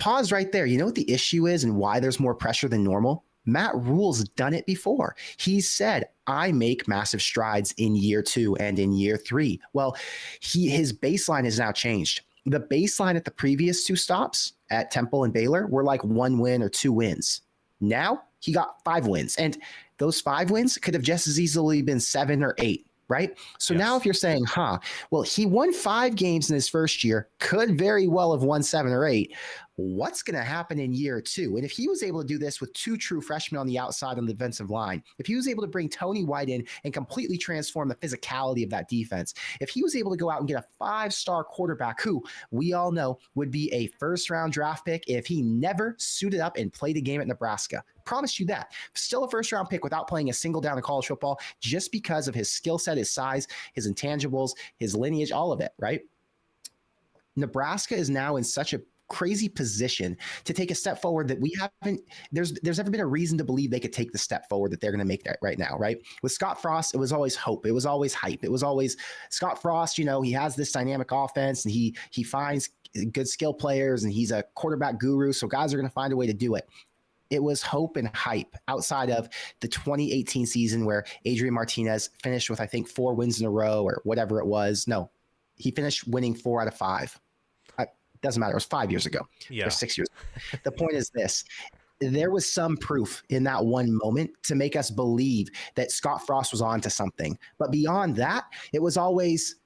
pause right there. You know what the issue is and why there's more pressure than normal? Matt Rhule's done it before. He said, I make massive strides in year 2 and in year 3. Well, his baseline has now changed. The baseline at the previous 2 stops at Temple and Baylor were like 1 win or 2 wins. Now he got 5 wins, and those 5 wins could have just as easily been 7 or 8. Right. So now if you're saying, well, he won 5 games in his first year, could very well have won 7 or 8. What's going to happen in year 2? And if he was able to do this with 2 true freshmen on the outside on the defensive line, if he was able to bring Tony White in and completely transform the physicality of that defense, if he was able to go out and get a 5-star quarterback who we all know would be a first-round draft pick if he never suited up and played a game at Nebraska. Promise you that. Still a first-round pick without playing a single down in college football just because of his skill set, his size, his intangibles, his lineage, all of it, right? Nebraska is now in such a crazy position to take a step forward that we haven't, there's ever been a reason to believe they could take the step forward that they're going to make that right now, right? With Scott Frost, it was always hope. It was always hype. It was always Scott Frost, you know, he has this dynamic offense and he finds good skill players and he's a quarterback guru. So guys are going to find a way to do it. It was hope and hype outside of the 2018 season where Adrian Martinez finished with, I think, 4 wins in a row or whatever it was. No, he finished winning 4 out of 5. Doesn't matter. It was 5 years ago or 6 years. The point is this. There was some proof in that one moment to make us believe that Scott Frost was on to something. But beyond that, it was always,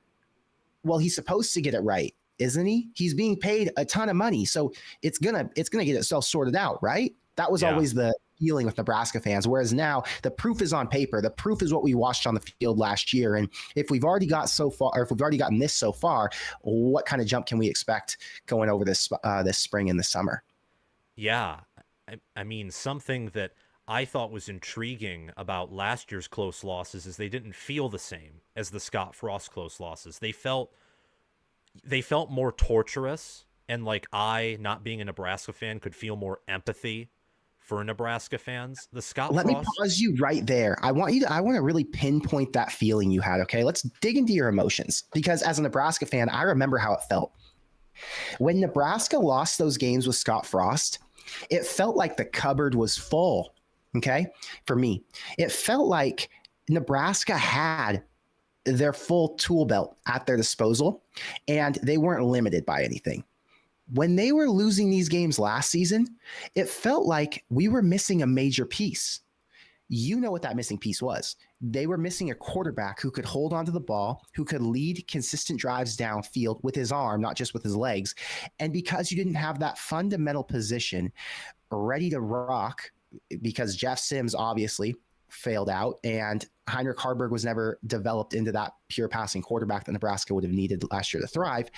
well, he's supposed to get it right, isn't he? He's being paid a ton of money. So it's gonna get itself sorted out, right? That was always the feeling with Nebraska fans. Whereas now the proof is on paper. The proof is what we watched on the field last year. And if we've already got so far, or if we've already gotten this so far, what kind of jump can we expect going over this spring and this summer? Yeah. I mean, something that I thought was intriguing about last year's close losses is they didn't feel the same as the Scott Frost close losses. They felt more torturous. And like not being a Nebraska fan, could feel more empathy for Nebraska fans. The Scott Let Frost... me pause you right there. I want to really pinpoint that feeling you had. Okay, let's dig into your emotions, because as a Nebraska fan, I remember how it felt when Nebraska lost those games with Scott Frost. It felt like the cupboard was full. Okay, for me, it felt like Nebraska had their full tool belt at their disposal, and they weren't limited by anything. When they were losing these games last season, it felt like we were missing a major piece. You know what that missing piece was. They were missing a quarterback who could hold onto the ball, who could lead consistent drives downfield with his arm, not just with his legs. And because you didn't have that fundamental position ready to rock, because Jeff Sims obviously failed out and Heinrich Haarberg was never developed into that pure passing quarterback that Nebraska would have needed last year to thrive,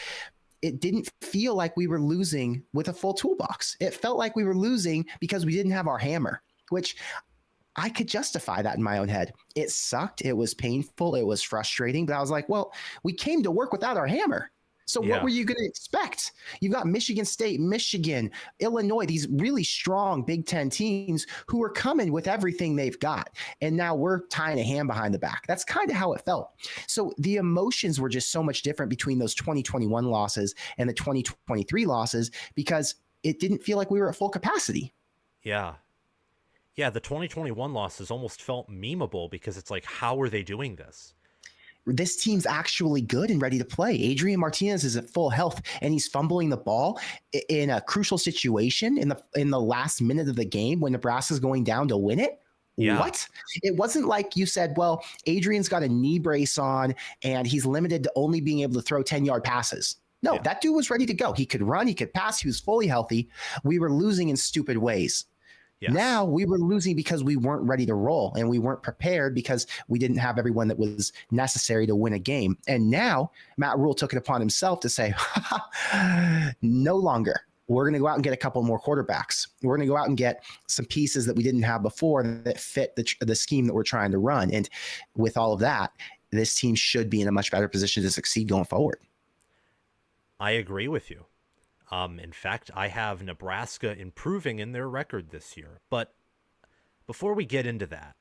it didn't feel like we were losing with a full toolbox. It felt like we were losing because we didn't have our hammer, which I could justify that in my own head. It sucked. It was painful. It was frustrating. But I was like, well, we came to work without our hammer. So what were you going to expect? You've got Michigan State, Michigan, Illinois, these really strong Big Ten teams who are coming with everything they've got. And now we're tying a hand behind the back. That's kind of how it felt. So the emotions were just so much different between those 2021 losses and the 2023 losses because it didn't feel like we were at full capacity. Yeah. Yeah, the 2021 losses almost felt memeable because it's like, how are they doing this? This team's actually good and ready to play. Adrian Martinez is at full health and he's fumbling the ball in a crucial situation in the last minute of the game when Nebraska's going down to win it. Yeah. What? It wasn't like you said, well, Adrian's got a knee brace on and he's limited to only being able to throw 10-yard passes. No, that dude was ready to go. He could run, he could pass, he was fully healthy. We were losing in stupid ways. Yes. Now we were losing because we weren't ready to roll and we weren't prepared because we didn't have everyone that was necessary to win a game. And now Matt Rhule took it upon himself to say, no longer. We're going to go out and get a couple more quarterbacks. We're going to go out and get some pieces that we didn't have before that fit the scheme that we're trying to run. And with all of that, this team should be in a much better position to succeed going forward. I agree with you. In fact, I have Nebraska improving in their record this year. But before we get into that,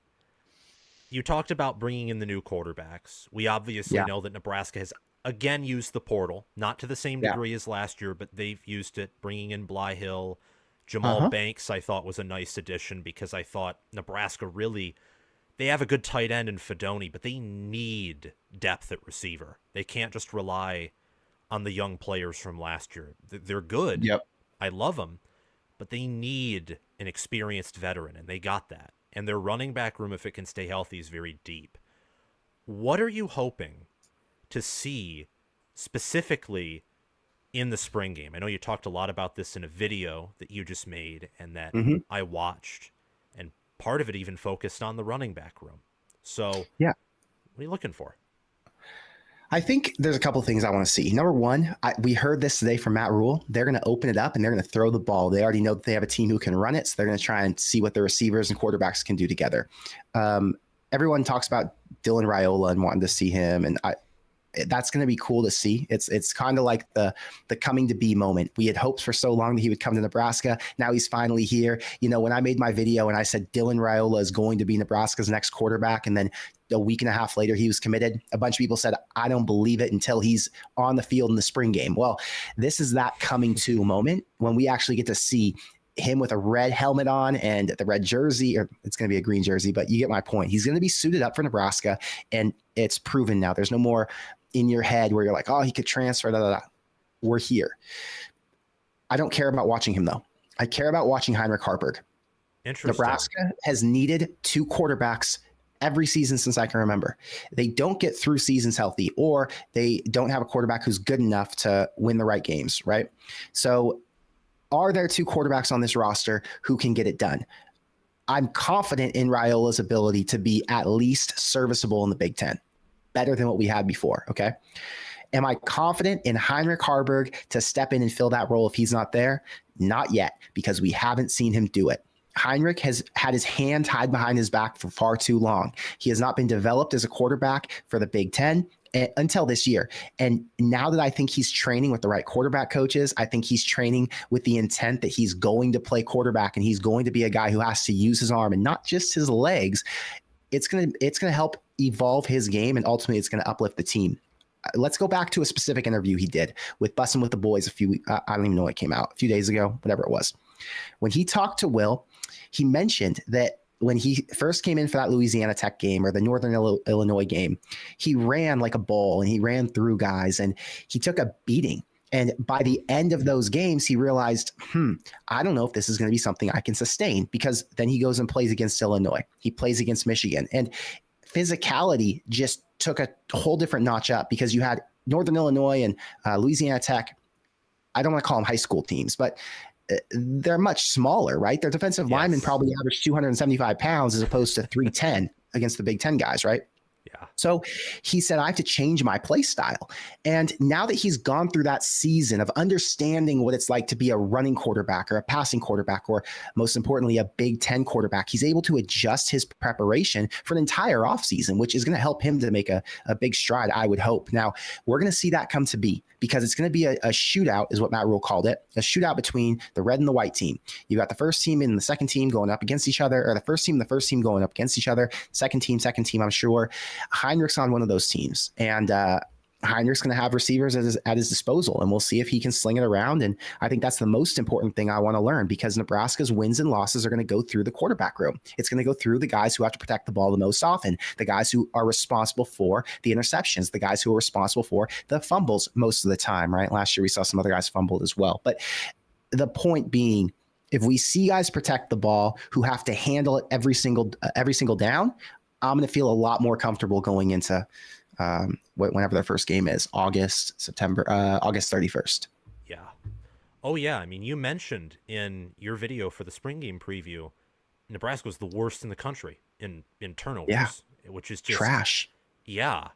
you talked about bringing in the new quarterbacks. We obviously know that Nebraska has again used the portal, not to the same Yeah. degree as last year, but they've used it, bringing in Blyhill. Uh Jamal huh. Banks, I thought, was a nice addition because I thought Nebraska really, they have a good tight end in Fedoni, but they need depth at receiver. They can't just rely on the young players from last year. They're good. Yep. I love them, but they need an experienced veteran, and they got that. And their running back room, if it can stay healthy, is very deep. What are you hoping to see specifically in the spring game? I know you talked a lot about this in a video that you just made and that Hmm. I watched, and part of it even focused on the running back room. So, Yeah. what are you looking for? I think there's a couple of things I want to see. Number one, we heard this today from Matt Rhule. They're going to open it up and they're going to throw the ball. They already know that they have a team who can run it, so they're going to try and see what the receivers and quarterbacks can do together. Everyone talks about Dylan Raiola and wanting to see him, and that's going to be cool to see. It's kind of like the coming to be moment. We had hopes for so long that he would come to Nebraska. Now he's finally here. You know, when I made my video and I said Dylan Raiola is going to be Nebraska's next quarterback, and then a week and a half later he was committed, a bunch of people said, I don't believe it until he's on the field in the spring game. Well, this is that coming to moment when we actually get to see him with a red helmet on and the red jersey, or it's going to be a green jersey, but you get my point. He's going to be suited up for Nebraska, and it's proven now. There's no more in your head where you're like, oh, he could transfer. Da, da, da. We're here. I don't care about watching him, though. I care about watching Heinrich Harburg. Interesting. Nebraska has needed two quarterbacks every season since I can remember. They don't get through seasons healthy, or they don't have a quarterback who's good enough to win the right games, right? So are there two quarterbacks on this roster who can get it done? I'm confident in Raiola's ability to be at least serviceable in the Big Ten, better than what we had before. Okay. Am I confident in Heinrich Harburg to step in and fill that role if he's not there? Not yet, because we haven't seen him do it. Heinrich has had his hand tied behind his back for far too long. He has not been developed as a quarterback for the Big Ten until this year. And now that I think he's training with the right quarterback coaches, I think he's training with the intent that he's going to play quarterback and he's going to be a guy who has to use his arm and not just his legs. It's gonna help evolve his game, and ultimately it's going to uplift the team. Let's go back to a specific interview he did with Bussin' with the Boys I don't even know when it came out, a few days ago, whatever it was. When he talked to Will, he mentioned that when he first came in for that Louisiana Tech game or the Northern Illinois game, he ran like a bull and he ran through guys and he took a beating. And by the end of those games, he realized, I don't know if this is going to be something I can sustain, because then he goes and plays against Illinois. He plays against Michigan. And physicality just took a whole different notch up, because you had Northern Illinois and Louisiana Tech. I don't want to call them high school teams, but they're much smaller, right? Their defensive linemen Yes. probably average 275 pounds as opposed to 310 against the Big Ten guys, right? Yeah. So he said, I have to change my play style. And now that he's gone through that season of understanding what it's like to be a running quarterback or a passing quarterback, or most importantly, a Big Ten quarterback, he's able to adjust his preparation for an entire offseason, which is going to help him to make a big stride, I would hope. Now, we're going to see that come to be, because it's going to be a shootout, is what Matt Rhule called it, a shootout between the red and the white team. You got the first team and the second team going up against each other, or the first team and the first team going up against each other, second team, I'm sure. Heinrich's on one of those teams, and Heinrich's going to have receivers at his disposal, and we'll see if he can sling it around. And I think that's the most important thing I want to learn, because Nebraska's wins and losses are going to go through the quarterback room. It's going to go through the guys who have to protect the ball the most often, the guys who are responsible for the interceptions, the guys who are responsible for the fumbles most of the time, right? Last year we saw some other guys fumbled as well. But the point being, if we see guys protect the ball who have to handle it every single down, I'm going to feel a lot more comfortable going into whenever their first game is, August 31st. Yeah. Oh, yeah. I mean, you mentioned in your video for the spring game preview, Nebraska was the worst in the country in Yeah, turnovers, which is just, trash. yeah.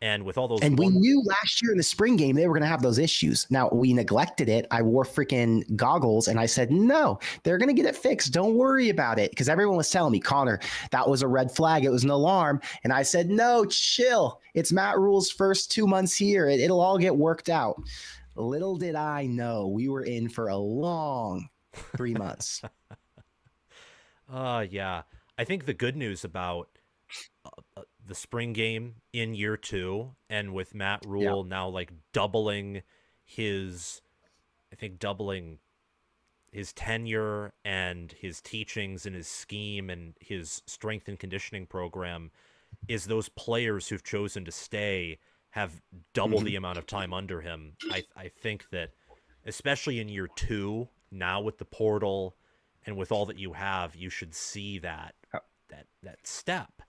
And with all those And we one, knew last year in the spring game they were going to have those issues. Now, we neglected it. I wore freaking goggles and I said, no, they're going to get it fixed. Don't worry about it. Because everyone was telling me, Connor, that was a red flag. It was an alarm. And I said, no, chill. It's Matt Rule's first 2 months here. It'll all get worked out. Little did I know we were in for a long 3 months. yeah. I think the good news about the spring game in year 2, and with Matt Yeah. Rhule now like doubling his, I think doubling his tenure and his teachings and his scheme and his strength and conditioning program, is those players who've chosen to stay have double Hmm. the amount of time under him. I think that especially in year 2 now with the portal and with all that you have, you should see that step.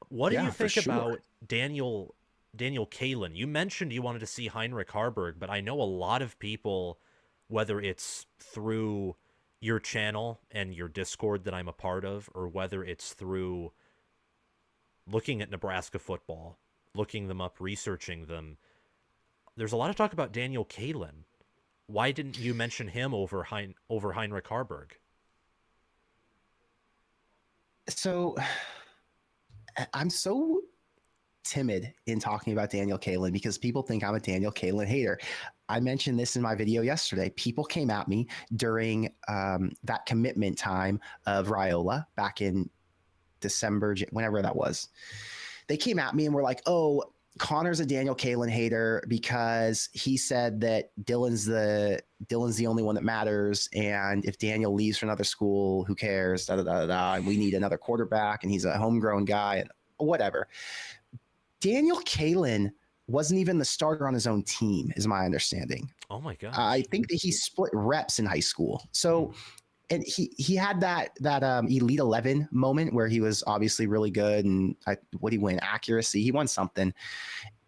What do you Yeah, for think sure. about Daniel Kalen? You mentioned you wanted to see Heinrich Harburg, but I know a lot of people, whether it's through your channel and your Discord that I'm a part of, or whether it's through looking at Nebraska football, looking them up, researching them, there's a lot of talk about Daniel Kalen. Why didn't you mention him over Heinrich Harburg? So I'm so timid in talking about Daniel Kalen because people think I'm a Daniel Kalen hater. I mentioned this in my video yesterday. People came at me during that commitment time of Raiola back in December, whenever that was. They came at me and were like, "Oh, Connor's a Daniel Kalen hater because he said that Dylan's the only one that matters, and if Daniel leaves for another school, who cares? Da da da da. And we need another quarterback, and he's a homegrown guy, and whatever." Daniel Kalen wasn't even the starter on his own team, is my understanding. Oh my I gosh. think that he split reps in high school. Hmm. So, and he had that Elite 11 moment where he was obviously really good, and what he win accuracy, he won something.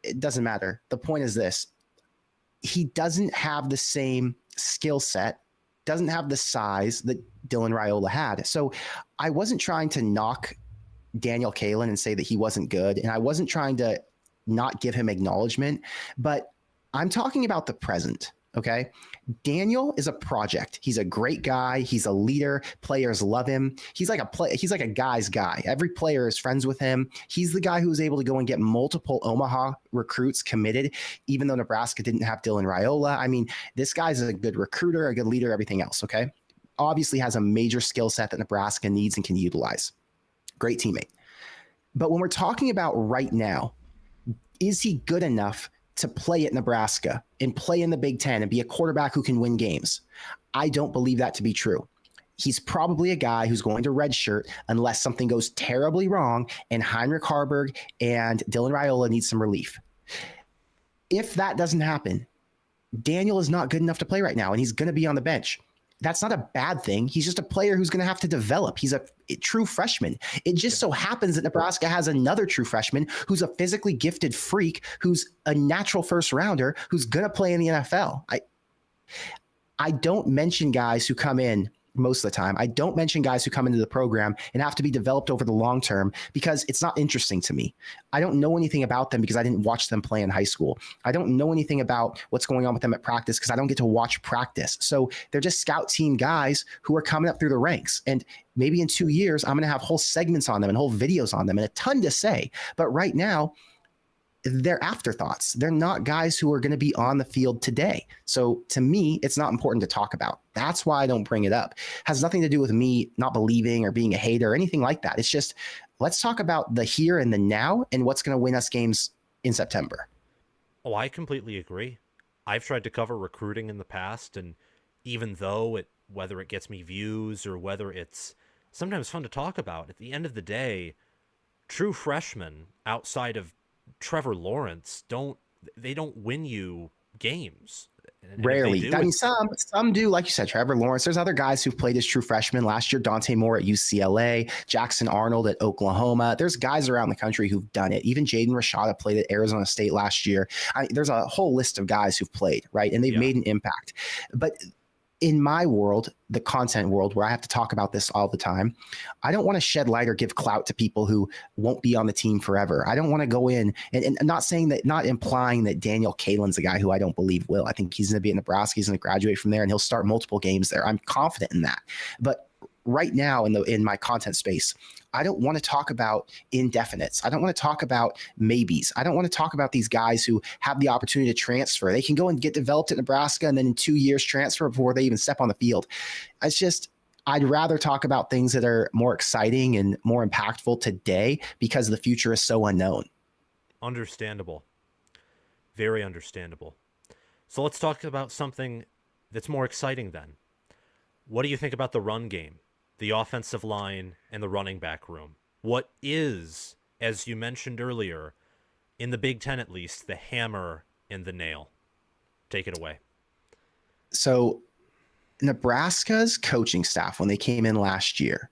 It doesn't matter. The point is this: he doesn't have the same skill set, doesn't have the size that Dylan Raiola had. So, I wasn't trying to knock Daniel Kalen and say that he wasn't good, and I wasn't trying to not give him acknowledgement, but I'm talking about the present. Okay. Daniel is a project. He's a great guy. He's a leader. Players love him. He's like a guy's guy. Every player is friends with him. He's the guy who was able to go and get multiple Omaha recruits committed, even though Nebraska didn't have Dylan Raiola. I mean, this guy's a good recruiter, a good leader, everything else. Okay. Obviously has a major skill set that Nebraska needs and can utilize. Great teammate. But when we're talking about right now, is he good enough to play at Nebraska and play in the Big Ten and be a quarterback who can win games? I don't believe that to be true. He's probably a guy who's going to redshirt unless something goes terribly wrong and Heinrich Harburg and Dylan Raiola need some relief. If that doesn't happen, Daniel is not good enough to play right now, and he's going to be on the bench. That's not a bad thing. He's just a player who's going to have to develop. He's a true freshman. It just so happens that Nebraska has another true freshman who's a physically gifted freak, who's a natural first rounder, who's going to play in the NFL. I don't mention guys who come in most of the time. I don't mention guys who come into the program and have to be developed over the long term because it's not interesting to me. I don't know anything about them because I didn't watch them play in high school. I don't know anything about what's going on with them at practice because I don't get to watch practice. So they're just scout team guys who are coming up through the ranks. And maybe in 2 years, I'm going to have whole segments on them and whole videos on them and a ton to say. But right now, they're afterthoughts. They're not guys who are going to be on the field today. So to me, it's not important to talk about. That's why I don't bring it up. It has nothing to do with me not believing or being a hater or anything like that. It's just, let's talk about the here and the now and what's going to win us games in September. Oh, I completely agree. I've tried to cover recruiting in the past, and even though whether it gets me views or whether it's sometimes fun to talk about, at the end of the day, true freshmen outside of Trevor Lawrence don't win you games. And if they Rarely. do, I mean, it's some do, like you said, Trevor Lawrence. There's other guys who've played as true freshmen last year. Dante Moore at UCLA, Jackson Arnold at Oklahoma. There's guys around the country who've done it. Even Jaden Rashada played at Arizona State last year. There's a whole list of guys who've played, right? And they've yeah. made an impact. But in my world, the content world where I have to talk about this all the time, I don't want to shed light or give clout to people who won't be on the team forever. I don't want to go in and not saying that, not implying that Daniel Kalen's a guy who I don't believe will. I think he's going to be at Nebraska. He's going to graduate from there and he'll start multiple games there. I'm confident in that. But right now in my content space, I don't want to talk about indefinites. I don't want to talk about maybes. I don't want to talk about these guys who have the opportunity to transfer. They can go and get developed at Nebraska and then in 2 years transfer before they even step on the field. It's just, I'd rather talk about things that are more exciting and more impactful today because the future is so unknown. Understandable. Very understandable. So let's talk about something that's more exciting then. What do you think about the run game, the offensive line, and the running back room? What is, as you mentioned earlier, in the Big Ten at least, the hammer and the nail? Take it away. So Nebraska's coaching staff, when they came in last year,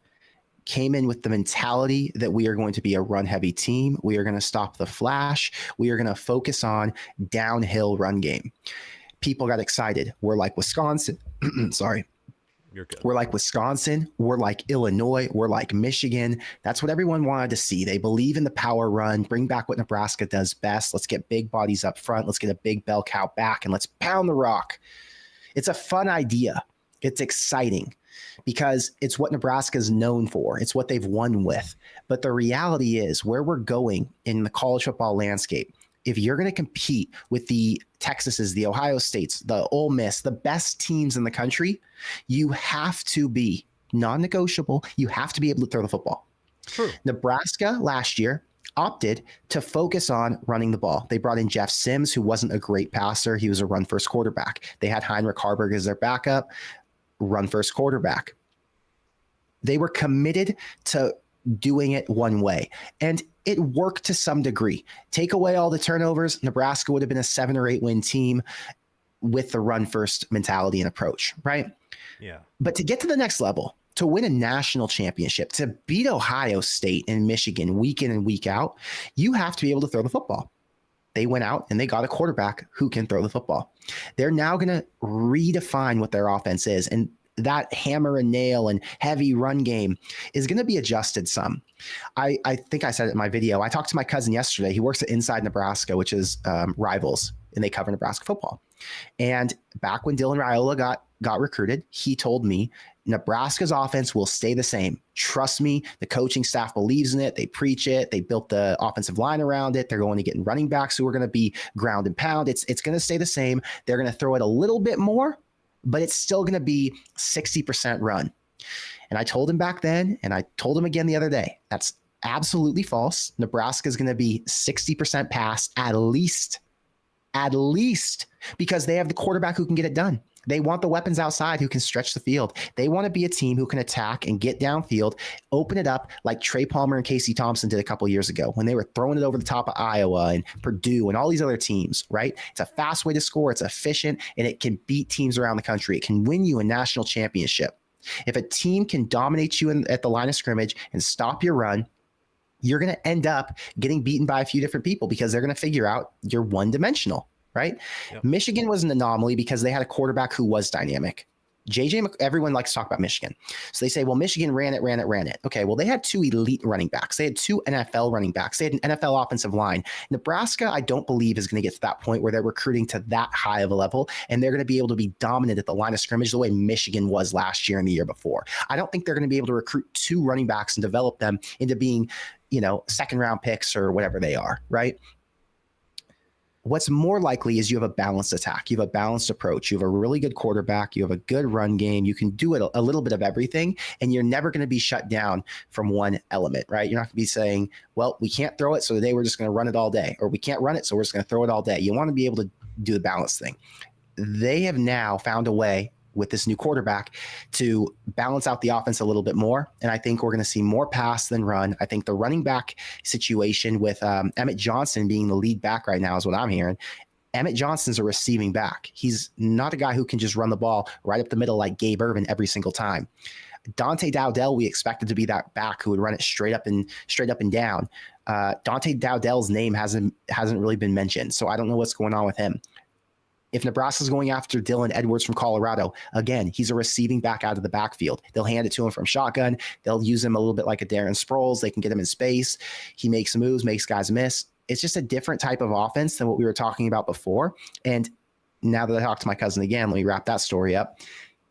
came in with the mentality that we are going to be a run heavy team. We are going to stop the flash. We are going to focus on downhill run game. People got excited. We're like Wisconsin. Sorry. You're good. We're like Wisconsin. We're like Illinois. We're like Michigan. That's what everyone wanted to see. They believe in the power run. Bring back what Nebraska does best. Let's get big bodies up front. Let's get a big bell cow back and let's pound the rock. It's a fun idea. It's exciting because it's what Nebraska is known for. It's what they've won with. But the reality is where we're going in the college football landscape, if you're going to compete with the Texases, the Ohio States, the Ole Miss, the best teams in the country, you have to be non-negotiable. You have to be able to throw the football. True. Nebraska last year opted to focus on running the ball. They brought in Jeff Sims, who wasn't a great passer. He was a run-first quarterback. They had Heinrich Harburg as their backup, run-first quarterback. They were committed to doing it one way, and it worked to some degree. Take away all the turnovers, Nebraska would have been a 7 or 8 win team with the run-first mentality and approach, right? Yeah. But to get to the next level, to win a national championship, to beat Ohio State and Michigan week in and week out, you have to be able to throw the football. They went out and they got a quarterback who can throw the football. They're now going to redefine what their offense is. And that hammer and nail and heavy run game is going to be adjusted some. I think I said it in my video. I talked to my cousin yesterday. He works at Inside Nebraska, which is Rivals, and they cover Nebraska football. And back when Dylan Raiola got recruited, he told me Nebraska's offense will stay the same. Trust me, the coaching staff believes in it. They preach it. They built the offensive line around it. They're going to get running backs who are going to be ground and pound. It's going to stay the same. They're going to throw it a little bit more, but it's still going to be 60% run. And I told him back then, and I told him again the other day, that's absolutely false. Nebraska is going to be 60% pass at least, because they have the quarterback who can get it done. They want the weapons outside who can stretch the field. They want to be a team who can attack and get downfield, open it up like Trey Palmer and Casey Thompson did a couple of years ago when they were throwing it over the top of Iowa and Purdue and all these other teams, right? It's a fast way to score. It's efficient, and it can beat teams around the country. It can win you a national championship. If a team can dominate you at the line of scrimmage and stop your run, you're going to end up getting beaten by a few different people because they're going to figure out you're one-dimensional. Right? Yep. Michigan was an anomaly because they had a quarterback who was dynamic. Everyone likes to talk about Michigan. So they say, well, Michigan ran it. Okay, well, they had 2 elite running backs. They had 2 NFL running backs. They had an NFL offensive line. Nebraska, I don't believe, is going to get to that point where they're recruiting to that high of a level, and they're going to be able to be dominant at the line of scrimmage the way Michigan was last year and the year before. I don't think they're going to be able to recruit 2 running backs and develop them into being, second-round picks or whatever they are, right? What's more likely is you have a balanced attack. You have a balanced approach. You have a really good quarterback. You have a good run game. You can do it a little bit of everything, and you're never going to be shut down from one element, right? You're not going to be saying, well, we can't throw it, so today we're just going to run it all day, or we can't run it, so we're just going to throw it all day. You want to be able to do the balance thing. They have now found a way with this new quarterback to balance out the offense a little bit more. And I think we're going to see more pass than run. I think the running back situation with Emmett Johnson being the lead back right now is what I'm hearing. Emmett Johnson's a receiving back. He's not a guy who can just run the ball right up the middle like Gabe Ervin every single time. Dante Dowdell, we expected to be that back who would run it straight up and down. Dante Dowdell's name hasn't really been mentioned, so I don't know what's going on with him. If Nebraska's going after Dylan Edwards from Colorado, again, he's a receiving back out of the backfield. They'll hand it to him from shotgun. They'll use him a little bit like a Darren Sproles. They can get him in space. He makes moves, makes guys miss. It's just a different type of offense than what we were talking about before. And now that I talked to my cousin again, let me wrap that story up.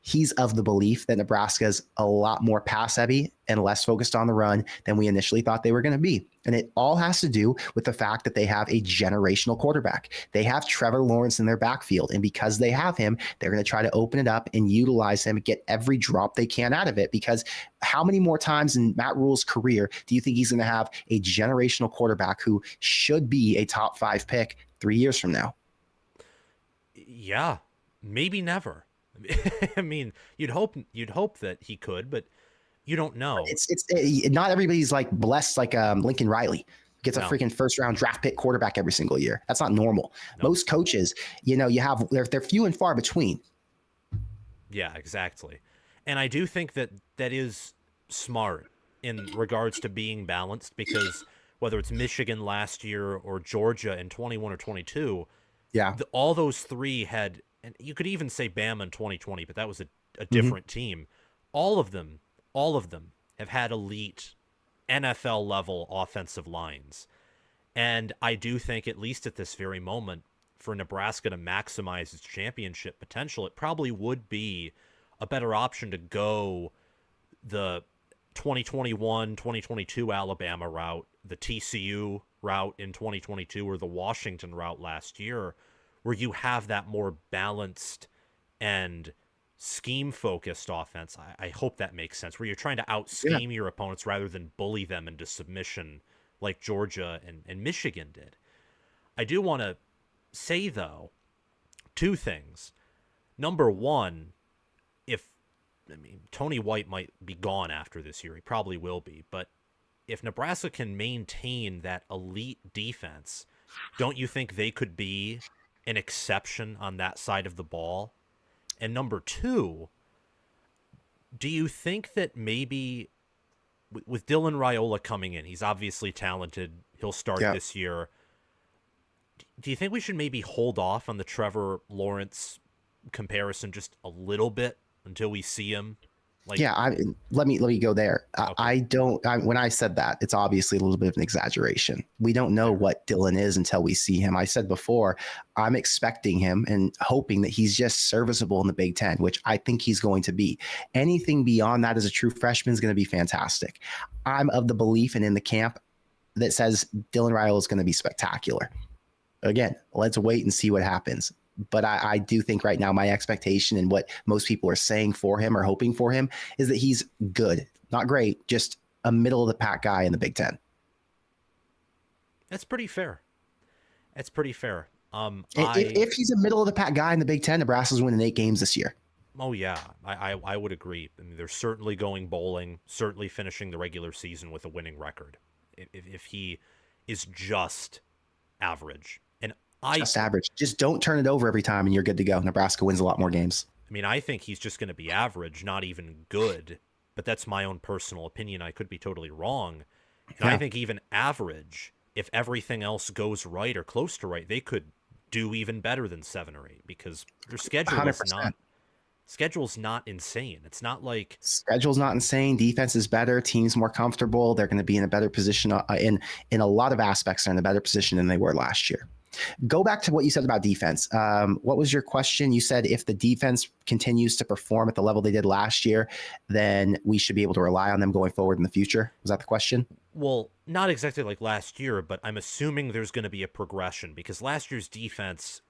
he's of the belief that Nebraska's a lot more pass heavy and less focused on the run than we initially thought they were going to be. And it all has to do with the fact that they have a generational quarterback. They have Trevor Lawrence in their backfield. And because they have him, they're going to try to open it up and utilize him, get every drop they can out of it. Because how many more times in Matt Rhule's career do you think he's going to have a generational quarterback who should be a top 5 pick 3 years from now? Yeah, maybe never. I mean, you'd hope that he could, but you don't know. It's not everybody's like blessed like Lincoln Riley gets a freaking first round draft pick quarterback every single year. That's not normal. No. Most coaches, you have they're few and far between. Yeah, exactly. And I do think that is smart in regards to being balanced, because whether it's Michigan last year or Georgia in 21 or 22, all those three had, and you could even say Bama in 2020, but that was a different team. All of them have had elite NFL level offensive lines. And I do think, at least at this very moment, for Nebraska to maximize its championship potential, it probably would be a better option to go the 2021, 2022 Alabama route, the TCU route in 2022, or the Washington route last year, where you have that more balanced and scheme-focused offense. I hope that makes sense, where you're trying to out-scheme your opponents rather than bully them into submission like Georgia and Michigan did. I do want to say, though, two things. Number one, Tony White might be gone after this year. He probably will be. But if Nebraska can maintain that elite defense, don't you think they could be an exception on that side of the ball? And number two, do you think that maybe with Dylan Raiola coming in, he's obviously talented, he'll start this year, do you think we should maybe hold off on the Trevor Lawrence comparison just a little bit until we see him? Let me go there. Okay. When I said that, it's obviously a little bit of an exaggeration. We don't know what Dylan is until we see him. I said before, I'm expecting him and hoping that he's just serviceable in the Big Ten, which I think he's going to be. Anything beyond that as a true freshman is going to be fantastic. I'm of the belief and in the camp that says Dylan Raiola is going to be spectacular. Again, let's wait and see what happens. But I do think right now my expectation and what most people are saying for him or hoping for him is that he's good. Not great, just a middle-of-the-pack guy in the Big Ten. That's pretty fair. If he's a middle-of-the-pack guy in the Big Ten, Nebraska's winning 8 games this year. Oh, yeah, I would agree. I mean, they're certainly going bowling, certainly finishing the regular season with a winning record. If he is just average. Just average. Just don't turn it over every time and you're good to go. Nebraska wins a lot more games. I mean, I think he's just going to be average, not even good. But that's my own personal opinion. I could be totally wrong. And I think even average, if everything else goes right or close to right, they could do even better than 7 or 8, because their schedule's not insane. It's not like schedule's not insane. Defense is better. Team's more comfortable. They're going to be in a better position in a lot of aspects. They're in a better position than they were last year. Go back to what you said about defense. What was your question? You said if the defense continues to perform at the level they did last year, then we should be able to rely on them going forward in the future. Was that the question? Well, not exactly like last year, but I'm assuming there's going to be a progression, because last year's defense,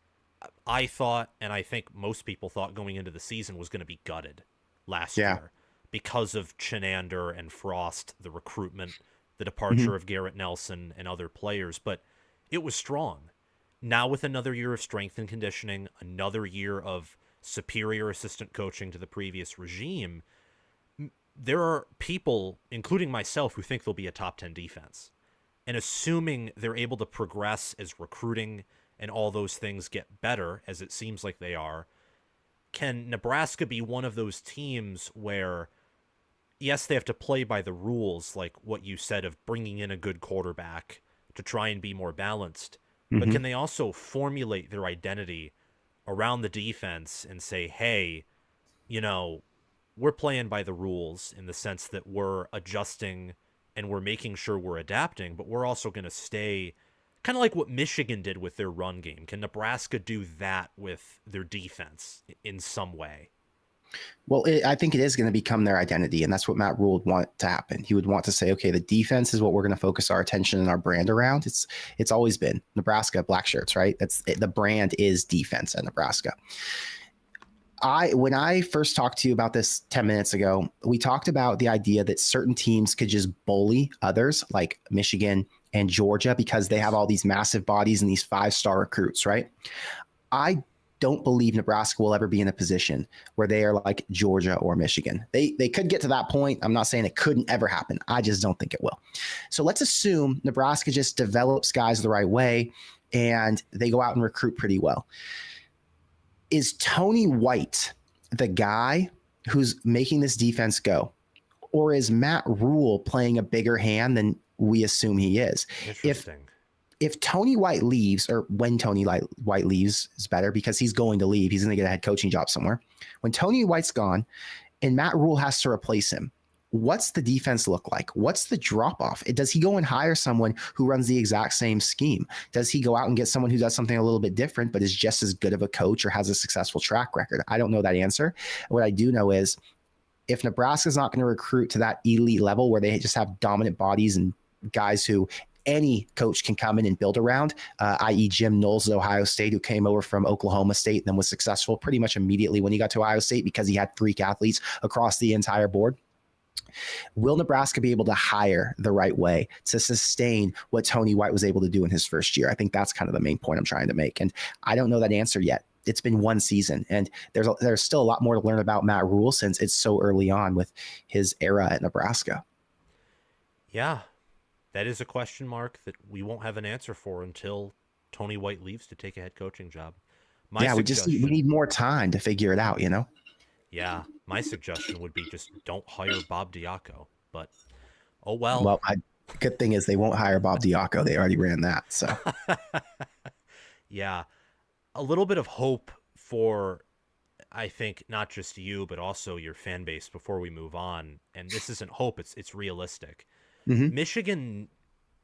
I thought, and I think most people thought going into the season, was going to be gutted last year because of Chinander and Frost, the recruitment, the departure of Garrett Nelson and other players. But it was strong. Now with another year of strength and conditioning, another year of superior assistant coaching to the previous regime, there are people, including myself, who think they'll be a top 10 defense. And assuming they're able to progress as recruiting and all those things get better, as it seems like they are, can Nebraska be one of those teams where, yes, they have to play by the rules, like what you said of bringing in a good quarterback to try and be more balanced, but can they also formulate their identity around the defense and say, hey, we're playing by the rules in the sense that we're adjusting and we're making sure we're adapting, but we're also going to stay kind of like what Michigan did with their run game. Can Nebraska do that with their defense in some way? Well, I think it is going to become their identity, and that's what Matt Rhule would want to happen. He would want to say, okay, the defense is what we're going to focus our attention and our brand around. It's always been Nebraska black shirts, right? The brand is defense at Nebraska. When I first talked to you about this 10 minutes ago, we talked about the idea that certain teams could just bully others, like Michigan and Georgia, because they have all these massive bodies and these 5-star recruits, right? I don't believe Nebraska will ever be in a position where they are like Georgia or Michigan. They could get to that point. I'm not saying it couldn't ever happen. I just don't think it will. So let's assume Nebraska just develops guys the right way and they go out and recruit pretty well. Is Tony White the guy who's making this defense go? Or is Matt Rhule playing a bigger hand than we assume he is? Interesting. If Tony White leaves, or when Tony White leaves is better because he's going to leave. He's going to get a head coaching job somewhere. When Tony White's gone and Matt Rhule has to replace him, what's the defense look like? What's the drop off? Does he go and hire someone who runs the exact same scheme? Does he go out and get someone who does something a little bit different, but is just as good of a coach or has a successful track record? I don't know that answer. What I do know is if Nebraska's not going to recruit to that elite level where they just have dominant bodies and guys who any coach can come in and build around, i.e. Jim Knowles at Ohio State, who came over from Oklahoma State and then was successful pretty much immediately when he got to Ohio State because he had freak athletes across the entire board. Will Nebraska be able to hire the right way to sustain what Tony White was able to do in his first year? I think that's kind of the main point I'm trying to make. And I don't know that answer yet. It's been one season, and there's still a lot more to learn about Matt Rhule since it's so early on with his era at Nebraska. Yeah, that is a question mark that we won't have an answer for until Tony White leaves to take a head coaching job. We need more time to figure it out, you know? Yeah, my suggestion would be just don't hire Bob Diaco. But, oh well. Well, good thing is they won't hire Bob Diaco. They already ran that, so. Yeah, a little bit of hope for, I think, not just you, but also your fan base before we move on. And this isn't hope, it's realistic. Mm-hmm. Michigan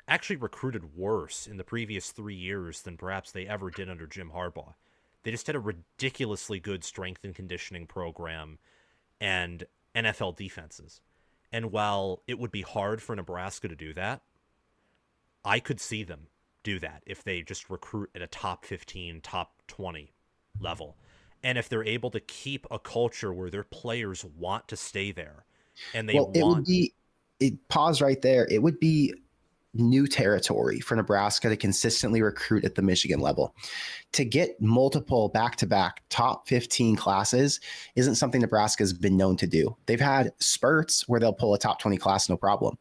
actually recruited worse in the previous 3 years than perhaps they ever did under Jim Harbaugh. They just had a ridiculously good strength and conditioning program and NFL defenses. And while it would be hard for Nebraska to do that, I could see them do that if they just recruit at a top 15, top 20 level. And if they're able to keep a culture where their players want to stay there and they pause right there. It would be new territory for Nebraska to consistently recruit at the Michigan level. To get multiple back-to-back top 15 classes isn't something Nebraska has been known to do. They've had spurts where they'll pull a top 20 class, no problem.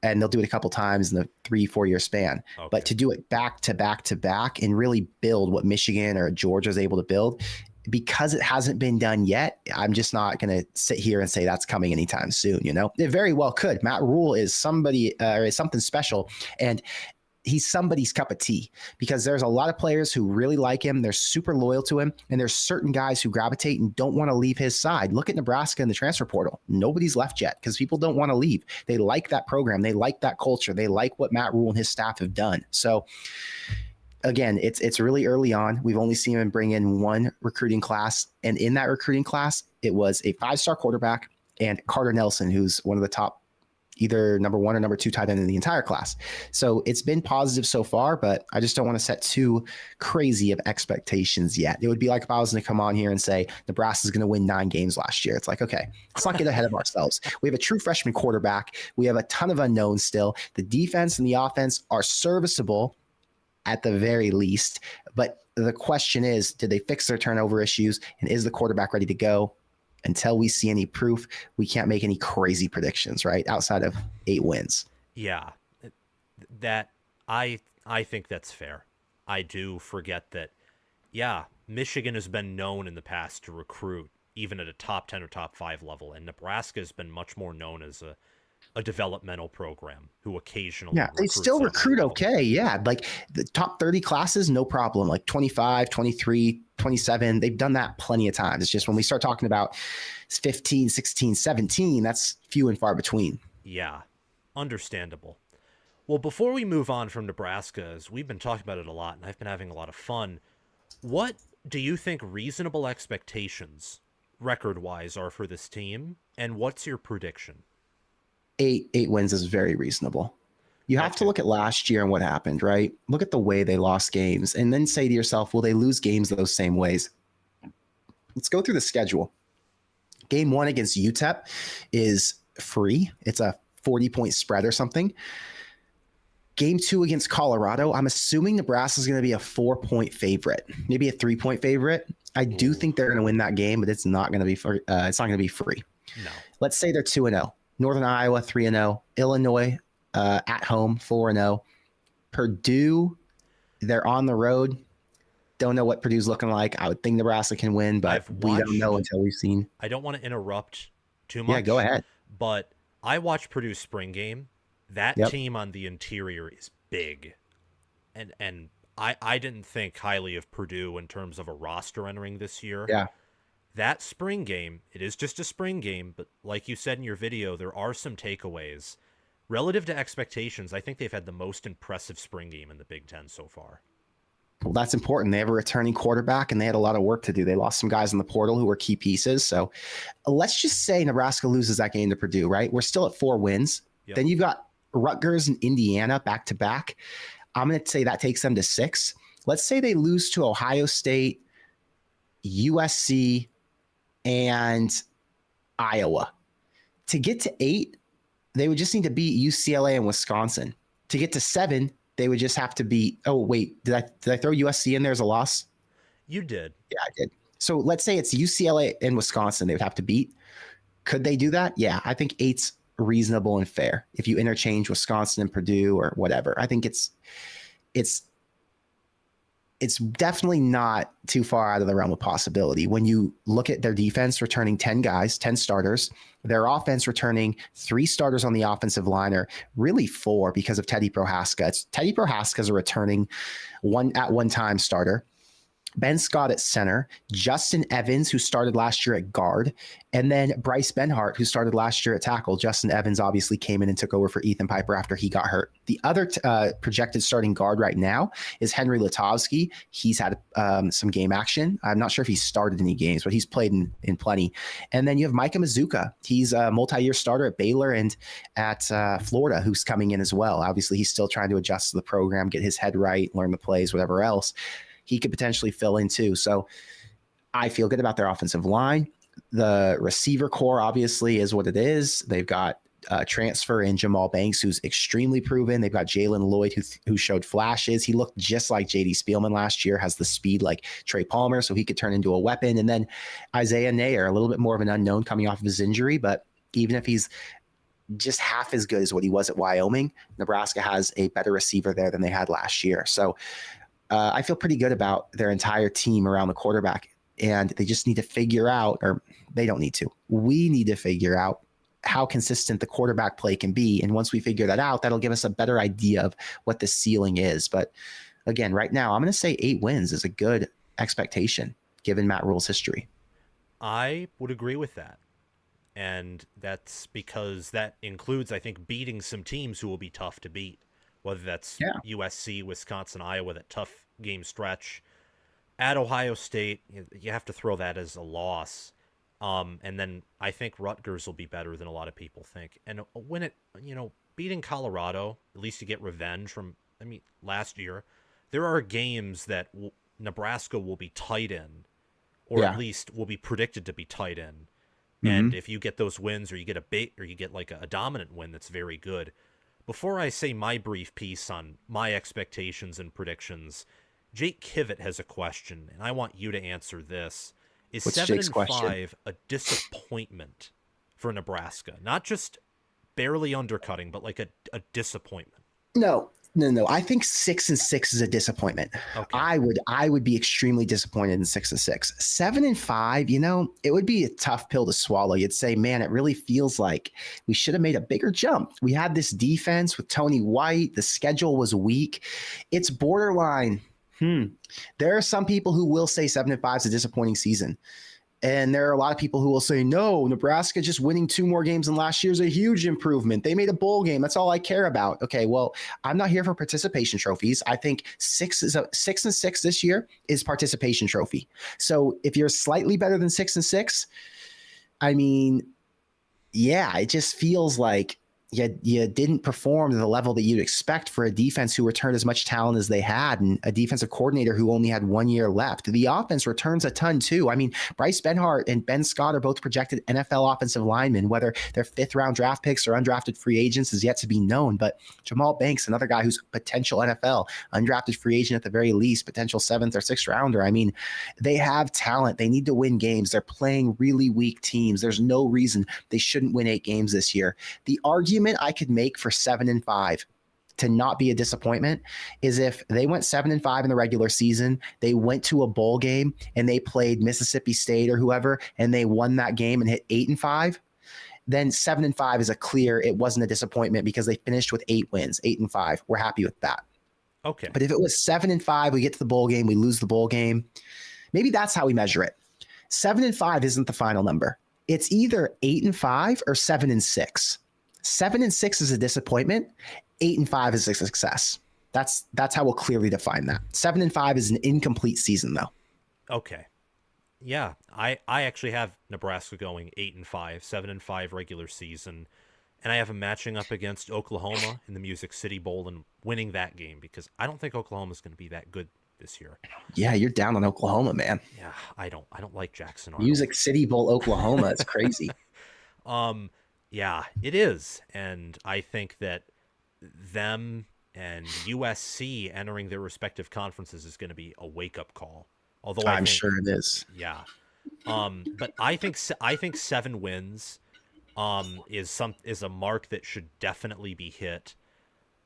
And they'll do it a couple times in the 3-4 year span. Okay. But to do it back to back to back and really build what Michigan or Georgia is able to build, because it hasn't been done yet, I'm just not going to sit here and say that's coming anytime soon. You know, it very well could. Matt Rhule is somebody is something special, and he's somebody's cup of tea because there's a lot of players who really like him. They're super loyal to him, and there's certain guys who gravitate and don't want to leave his side. Look at Nebraska in the transfer portal. Nobody's left yet because people don't want to leave. They like that program. They like that culture. They like what Matt Rhule and his staff have done. So again, it's really early on. We've only seen him bring in one recruiting class. And in that recruiting class, it was a 5-star quarterback and Carter Nelson, who's one of the top, either number 1 or number 2 tight end in the entire class. So it's been positive so far, but I just don't want to set too crazy of expectations yet. It would be like if I was going to come on here and say Nebraska's going to win 9 games last year. It's like, okay, let's not get ahead of ourselves. We have a true freshman quarterback. We have a ton of unknowns still. The defense and the offense are serviceable at the very least. But the question is, did they fix their turnover issues? And is the quarterback ready to go? Until we see any proof, we can't make any crazy predictions, right? Outside of 8 wins. Yeah, that I think that's fair. I do forget that, yeah, Michigan has been known in the past to recruit even at a top 10 or top 5 level. And Nebraska has been much more known as a developmental program who occasionally they still recruit okay. Yeah, like the top 30 classes, no problem. Like 25, 23, 27, they've done that plenty of times. It's just when we start talking about 15, 16, 17, that's few and far between. Yeah, understandable. Well, before we move on from Nebraska, as we've been talking about it a lot and I've been having a lot of fun, what do you think reasonable expectations record-wise are for this team, and what's your prediction? Eight wins is very reasonable. You have to Okay. look at last year and what happened, right? Look at the way they lost games and then say to yourself, will they lose games those same ways? Let's go through the schedule. Game 1 against UTEP is free. It's a 40-point spread or something. Game 2 against Colorado, I'm assuming Nebraska is going to be a 4-point favorite, maybe a 3-point favorite. I do think they're going to win that game, but it's not going to be free. It's not going to be free. No. Let's say they're 2-0. Northern Iowa 3-0. Illinois at home 4-0. Purdue, they're on the road. Don't know what Purdue's looking like. I would think Nebraska can win, but we don't know until we've seen. I don't want to interrupt too much. Yeah, go ahead. But I watched Purdue's spring game. That team on the interior is big. And I didn't think highly of Purdue in terms of a roster entering this year. Yeah. That spring game, it is just a spring game, but like you said in your video, there are some takeaways. Relative to expectations, I think they've had the most impressive spring game in the Big Ten so far. Well, that's important. They have a returning quarterback, and they had a lot of work to do. They lost some guys in the portal who were key pieces. So let's just say Nebraska loses that game to Purdue, right? We're still at 4 wins. Yep. Then you've got Rutgers and Indiana back-to-back. I'm going to say that takes them to 6. Let's say they lose to Ohio State, USC, and Iowa. To get to 8, they would just need to beat UCLA and Wisconsin. To get to 7, they would just have to beat. Oh wait, did I throw USC in there as a loss? You did. Yeah, I did. So let's say it's UCLA and Wisconsin they would have to beat. Could they do that? Yeah, I think 8's reasonable and fair. If you interchange Wisconsin and Purdue or whatever, I think it's definitely not too far out of the realm of possibility. When you look at their defense returning 10 guys, 10 starters, their offense returning 3 starters on the offensive line, or really 4 because of Teddy Prohaska. Teddy Prohaska is a returning one time starter. Ben Scott at center, Justin Evans, who started last year at guard, and then Bryce Benhart, who started last year at tackle. Justin Evans obviously came in and took over for Ethan Piper after he got hurt. The other projected starting guard right now is Henry Lutovsky. He's had some game action. I'm not sure if he started any games, but he's played in plenty. And then you have Micah Mazuka. He's a multi-year starter at Baylor and at Florida, who's coming in as well. Obviously, he's still trying to adjust to the program, get his head right, learn the plays, whatever else. He could potentially fill in too. So I feel good about their offensive line. The receiver core obviously is what it is. They've got transfer in Jamal Banks, who's extremely proven. They've got Jalen Lloyd, who showed flashes. He looked just like J.D. Spielman last year, has the speed like Trey Palmer, so he could turn into a weapon. And then Isaiah Nair, a little bit more of an unknown coming off of his injury, but even if he's just half as good as what he was at Wyoming, Nebraska has a better receiver there than they had last year. So I feel pretty good about their entire team around the quarterback, and they just need to figure out, or they don't need to. We need to figure out how consistent the quarterback play can be. And once we figure that out, that'll give us a better idea of what the ceiling is. But again, right now, I'm going to say 8 wins is a good expectation given Matt Rhule's history. I would agree with that. And that's because that includes, I think, beating some teams who will be tough to beat. Whether that's USC, Wisconsin, Iowa, that tough game stretch. At Ohio State, you have to throw that as a loss. And then I think Rutgers will be better than a lot of people think. And when beating Colorado, at least you get revenge from, last year, there are games that Nebraska will be tight in, or at least will be predicted to be tight in. Mm-hmm. And if you get those wins, or you get like a dominant win that's very good. Before I say my brief piece on my expectations and predictions, Jake Kivett has a question, and I want you to answer this. Is 7-5 a disappointment for Nebraska? Not just barely undercutting, but like a disappointment. No. I think 6-6 is a disappointment. Okay. I would be extremely disappointed in 6-6. 7-5, it would be a tough pill to swallow. You'd say, man, it really feels like we should have made a bigger jump. We had this defense with Tony White. The schedule was weak. It's borderline. There are some people who will say 7-5 is a disappointing season. And there are a lot of people who will say, no, Nebraska just winning 2 more games than last year is a huge improvement. They made a bowl game. That's all I care about. Okay, well, I'm not here for participation trophies. I think 6-6 this year is participation trophy. So if you're slightly better than 6-6, I mean, yeah, it just feels like you didn't perform to the level that you'd expect for a defense who returned as much talent as they had, and a defensive coordinator who only had 1 year left. The offense returns a ton too. I mean, Bryce Benhart and Ben Scott are both projected NFL offensive linemen. Whether they're 5th-round draft picks or undrafted free agents is yet to be known. But Jamal Banks, another guy who's potential NFL, undrafted free agent at the very least, potential 7th or 6th rounder. I mean, they have talent. They need to win games. They're playing really weak teams. There's no reason they shouldn't win 8 games this year. The argument I could make for 7-5 to not be a disappointment is if they went 7-5 in the regular season, they went to a bowl game and they played Mississippi State or whoever, and they won that game and hit 8-5, then 7-5 is a clear, it wasn't a disappointment because they finished with 8 wins, 8-5. We're happy with that. Okay. But if it was 7-5, we get to the bowl game, we lose the bowl game, maybe that's how we measure it. 7-5 isn't the final number. It's either 8-5 or 7-6. 7-6 is a disappointment. 8-5 is a success. That's how we'll clearly define that. 7-5 is an incomplete season, though. Okay. Yeah, I actually have Nebraska going 8-5, 7-5 regular season, and I have them matching up against Oklahoma in the Music City Bowl and winning that game because I don't think Oklahoma's going to be that good this year. Yeah, you're down on Oklahoma, man. Yeah, I don't like Jackson Arnold. Music City Bowl, Oklahoma. It's crazy. Yeah, it is. And I think that them and USC entering their respective conferences is going to be a wake-up call. Although I'm sure it is. Yeah. But I think 7 wins is a mark that should definitely be hit.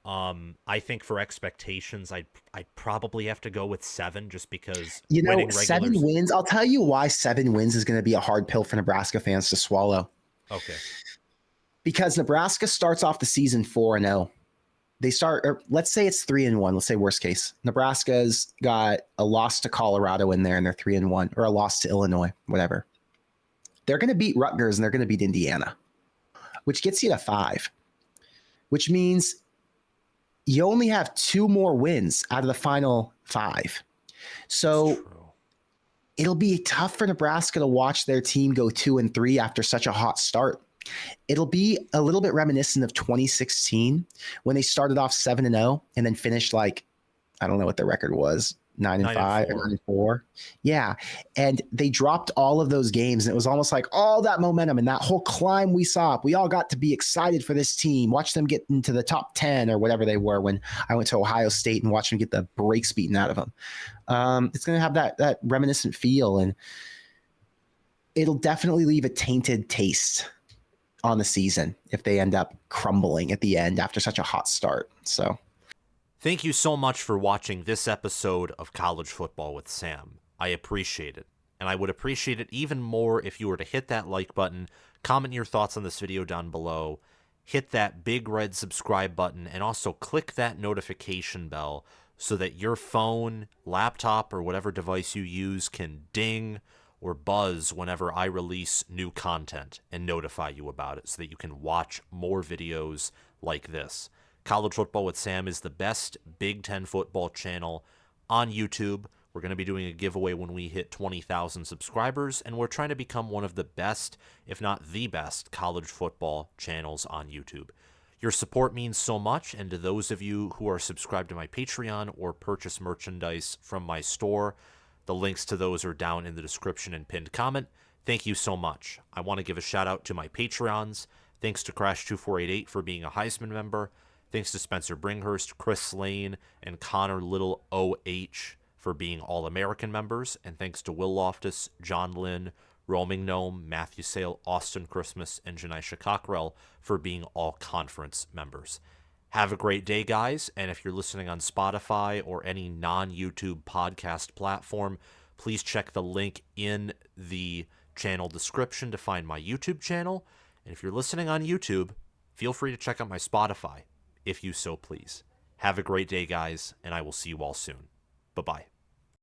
I think for expectations, I'd probably have to go with 7 just because 7 wins. I'll tell you why 7 wins is going to be a hard pill for Nebraska fans to swallow. Okay. Because Nebraska starts off the season 4-0. They start, or let's say it's 3-1. Let's say worst case. Nebraska's got a loss to Colorado in there, and they're 3-1, or a loss to Illinois, whatever. They're going to beat Rutgers and they're going to beat Indiana, which gets you to 5, which means you only have 2 more wins out of the final 5. So it'll be tough for Nebraska to watch their team go 2-3 after such a hot start. It'll be a little bit reminiscent of 2016 when they started off 7-0 and then finished I don't know what the record was, 9-5 or 9-4. Yeah. And they dropped all of those games. And it was almost like all that momentum and that whole climb we saw, we all got to be excited for this team, watch them get into the top 10 or whatever they were when I went to Ohio State and watched them get the brakes beaten out of them. It's going to have that reminiscent feel, and it'll definitely leave a tainted taste on the season if they end up crumbling at the end after such a hot start. So thank you so much for watching this episode of College Football with Sam. I appreciate it. And I would appreciate it even more if you were to hit that like button, comment your thoughts on this video down below, hit that big red subscribe button, and also click that notification bell so that your phone, laptop, or whatever device you use can ding or buzz whenever I release new content and notify you about it so that you can watch more videos like this. College Football with Sam is the best Big Ten football channel on YouTube. We're going to be doing a giveaway when we hit 20,000 subscribers, and we're trying to become one of the best, if not the best, college football channels on YouTube. Your support means so much, and to those of you who are subscribed to my Patreon or purchase merchandise from my store, the links to those are down in the description and pinned comment. Thank you so much. I want to give a shout out to my Patreons. Thanks to Crash2488 for being a Heisman member. Thanks to Spencer Bringhurst, Chris Lane, and Connor Little OH for being All-American members. And thanks to Will Loftus, John Lynn, Roaming Gnome, Matthew Sale, Austin Christmas, and Janisha Cockrell for being All-Conference members. Have a great day, guys, and if you're listening on Spotify or any non-YouTube podcast platform, please check the link in the channel description to find my YouTube channel. And if you're listening on YouTube, feel free to check out my Spotify, if you so please. Have a great day, guys, and I will see you all soon. Bye-bye.